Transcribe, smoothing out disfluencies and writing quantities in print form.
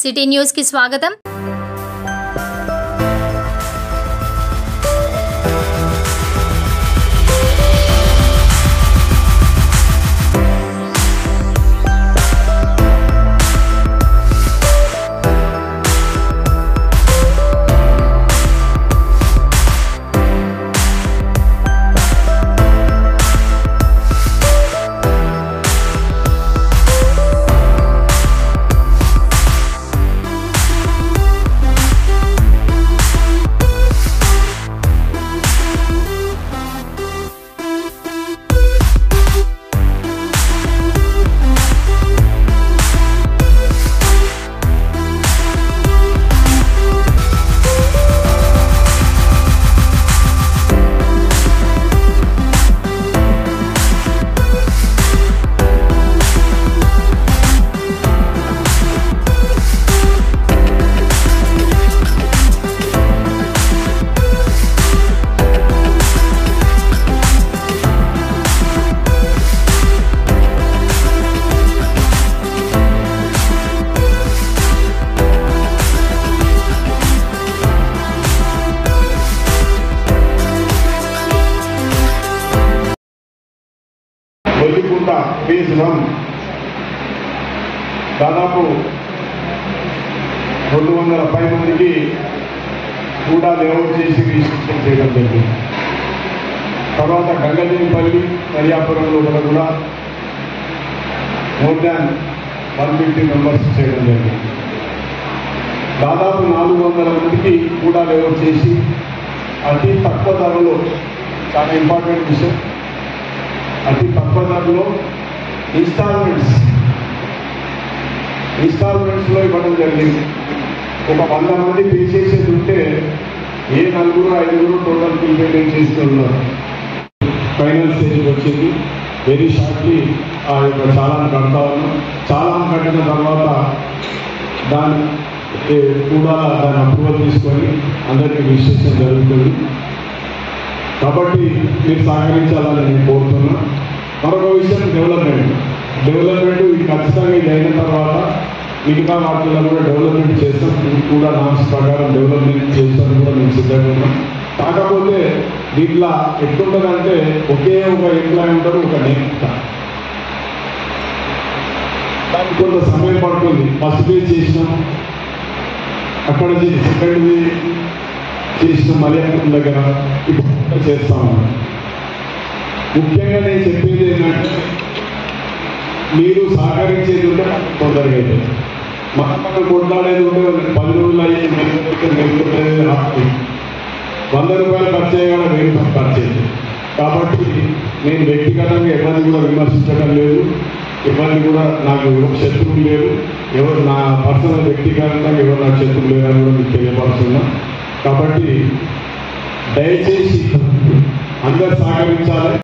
City news కి స్వాగతం। phase 1 దాదాపు 250 మందికి కూడా లేఅవుట్ చేసి రిజిస్ట్రేషన్ చేయడం జరిగింది। తర్వాత గంగదేవిపల్లి మరియాపురంలో కూడా మోర్ దాన్ 150 మెంబర్స్ చేయడం జరిగింది। దాదాపు 400 మందికి కూడా లేఅవుట్ చేసి అతి తక్కువ ధరలో, చాలా ఇంపార్టెంట్ విషయం, అతి తక్కువ ధరలో ఇన్స్టాల్మెంట్స్లో ఇవ్వడం జరిగింది। ఒక 100 మంది పే చేసేది ఉంటే ఏ 4-5 టోటల్ పేమెంట్ చేస్తున్నారు। ఫైనల్ స్టేజ్కి వచ్చింది। వెరీ షార్ట్లీ ఆ యొక్క చాలాను కడతా ఉన్నాం। చాలాను కట్టిన తర్వాత దాన్ని కూడా దాన్ని అప్రూవల్ తీసుకొని అందరికీ రిజిస్ట్రేషన్ జరుగుతుంది। కాబట్టి మీరు సహకరించాలని నేను కోరుతున్నా। మరొక విషయం డెవలప్మెంట్ ఇది ఖచ్చితంగా ఇది అయిన తర్వాత మిగతా వాటిల్లో కూడా డెవలప్మెంట్ చేస్తాం। ఇది కూడా నామ్స్ ప్రకారం డెవలప్మెంట్ చేస్తాను కూడా మేము సిద్ధంగా ఉన్నాం। కాకపోతే దీంట్లో ఎట్లుంటుందంటే ఒకే ఒక ఎంప్లాయ్ ఉంటారు, ఒక నేత, దానికి కొంత సమయం పడుతుంది। ఫస్ట్ డే చేసినాం, అక్కడ సెకండ్ డే చేసినాం, మలయాళం దగ్గర ఇప్పుడు చేస్తాము। ముఖ్యంగా నేను చెప్పేది ఏంటంటే మీరు సహకరించేది ఉంటే తొందరగా అయితే, మనం కొట్లాడేది ఉంటే 10 రోజులు అయ్యి 100 రూపాయలు ఖర్చు చేయగల 1000 రూపాయలు ఖర్చు అయ్యింది। కాబట్టి నేను వ్యక్తిగతంగా ఎవరిని కూడా విమర్శించడం లేదు, ఎవరిని కూడా నాకు శత్రువులు లేరు, ఎవరు నా పర్సనల్ వ్యక్తిగతంగా ఎవరు నాకు శత్రువులు లేరని కూడా మీకు తెలియపరుస్తున్నా। కాబట్టి దయచేసి అందరు సహకరించాలి।